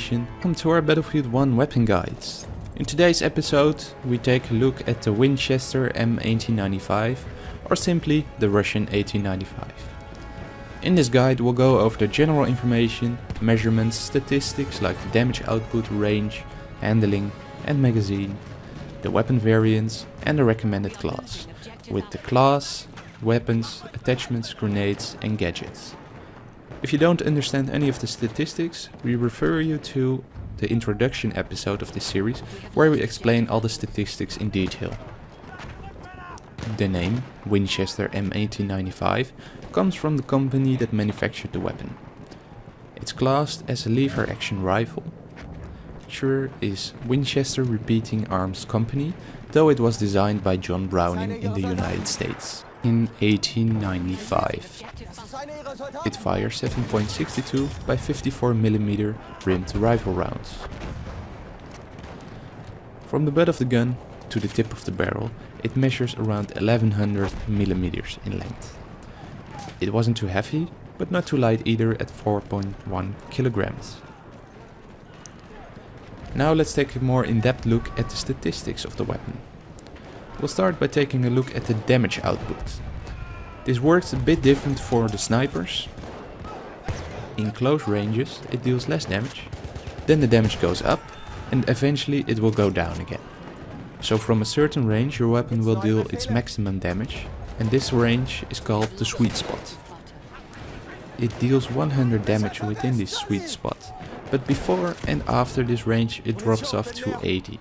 information. Welcome to our Battlefield 1 weapon guides. In today's episode we take a look at the Winchester M1895 or simply the Russian 1895. In this guide we'll go over the general information, measurements, statistics like the damage output, range, handling and magazine, the weapon variants and the recommended class, with the class, weapons, attachments, grenades and gadgets. If you don't understand any of the statistics, we refer you to the introduction episode of this series where we explain all the statistics in detail. The name, Winchester M1895, comes from the company that manufactured the weapon. It's classed as a lever action rifle. Manufacturer is Winchester Repeating Arms Company, though it was designed by John Browning in the United States in 1895. It fires 7.62 by 54mm rimmed rifle rounds. From the butt of the gun to the tip of the barrel, it measures around 1100mm in length. It wasn't too heavy, but not too light either at 4.1 kilograms. Now let's take a more in-depth look at the statistics of the weapon. We'll start by taking a look at the damage output. This works a bit different for the snipers. In close ranges it deals less damage, then the damage goes up and eventually it will go down again. So from a certain range your weapon will deal its maximum damage, and this range is called the sweet spot. It deals 100 damage within this sweet spot, but before and after this range it drops off to 80.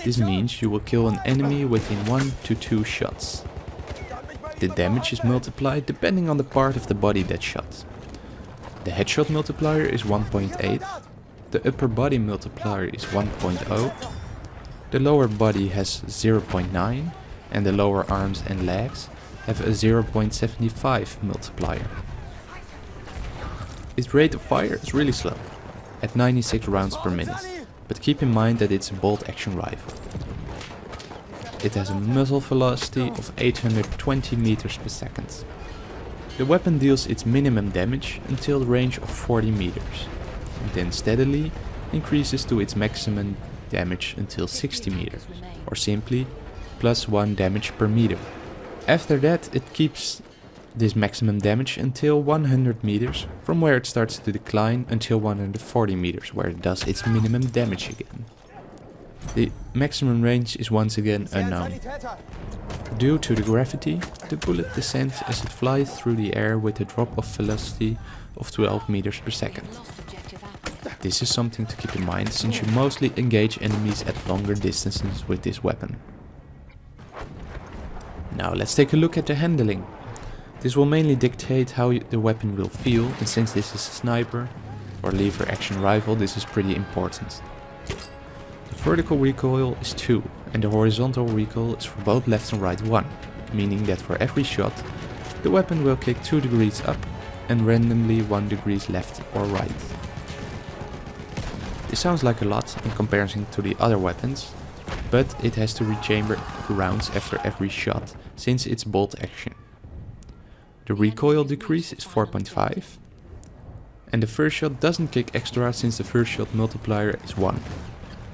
This means you will kill an enemy within 1 to 2 shots. The damage is multiplied depending on the part of the body that's shot. The headshot multiplier is 1.8, the upper body multiplier is 1.0, the lower body has 0.9 and the lower arms and legs have a 0.75 multiplier. Its rate of fire is really slow, at 96 rounds per minute, but keep in mind that it's a bolt action rifle. It has a muzzle velocity of 820 meters per second. The weapon deals its minimum damage until the range of 40 meters, and then steadily increases to its maximum damage until 60 meters, or simply +1 damage per meter. After that it keeps this maximum damage until 100 meters, from where it starts to decline until 140 meters, where it does its minimum damage again. The maximum range is once again unknown. Due to the gravity, the bullet descends as it flies through the air with a drop-off velocity of 12 meters per second. This is something to keep in mind since you mostly engage enemies at longer distances with this weapon. Now let's take a look at the handling. This will mainly dictate how the weapon will feel, and since this is a sniper or lever action rifle, this is pretty important. The vertical recoil is 2 and the horizontal recoil is for both left and right 1, meaning that for every shot the weapon will kick 2 degrees up and randomly 1 degree left or right. This sounds like a lot in comparison to the other weapons, but it has to rechamber rounds after every shot since it's bolt action. The recoil decrease is 4.5 and the first shot doesn't kick extra since the first shot multiplier is 1.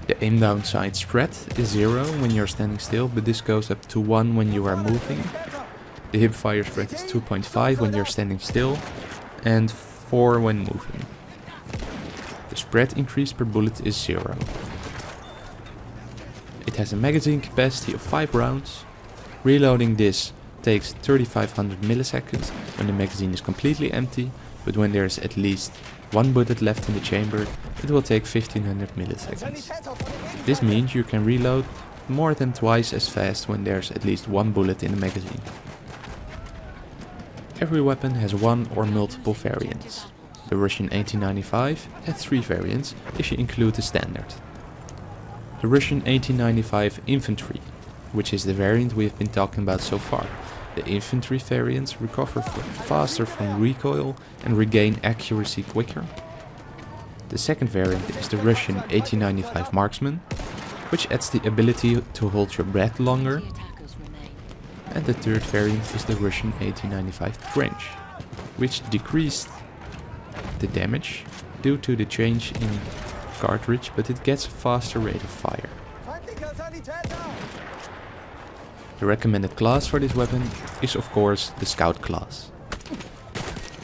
The aim down sight spread is 0 when you're standing still, but this goes up to 1 when you are moving. The hip fire spread is 2.5 when you're standing still and 4 when moving. The spread increase per bullet is 0. It has a magazine capacity of 5 rounds. Reloading this takes 3500 milliseconds when the magazine is completely empty, but when there is at least 1 bullet left in the chamber, it will take 1500 milliseconds. This means you can reload more than twice as fast when there's at least 1 bullet in the magazine. Every weapon has 1 or multiple variants. The Russian 1895 has 3 variants if you include the standard. The Russian 1895 Infantry, which is the variant we have been talking about so far. The infantry variants recover faster from recoil and regain accuracy quicker. The second variant is the Russian 1895 Marksman, which adds the ability to hold your breath longer. And the third variant is the Russian 1895 Trench, which decreased the damage due to the change in cartridge, but it gets a faster rate of fire. The recommended class for this weapon is of course the Scout class.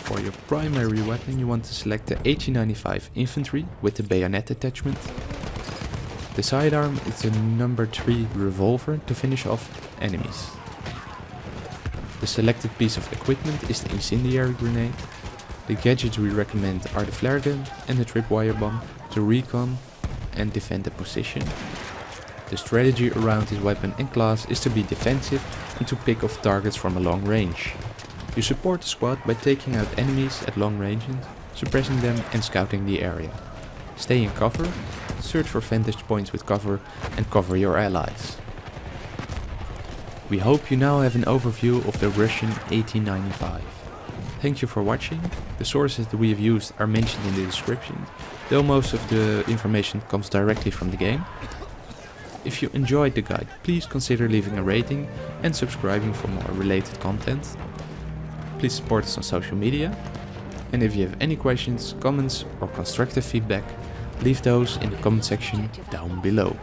For your primary weapon you want to select the 1895 Infantry with the bayonet attachment. The sidearm is the number 3 revolver to finish off enemies. The selected piece of equipment is the incendiary grenade. The gadgets we recommend are the flare gun and the tripwire bomb to recon and defend the position. The strategy around this weapon and class is to be defensive and to pick off targets from a long range. You support the squad by taking out enemies at long ranges, suppressing them and scouting the area. Stay in cover, search for vantage points with cover and cover your allies. We hope you now have an overview of the Russian 1895. Thank you for watching. The sources that we have used are mentioned in the description, though most of the information comes directly from the game. If you enjoyed the guide, please consider leaving a rating and subscribing for more related content. Please support us on social media. And if you have any questions, comments or constructive feedback, leave those in the comment section down below.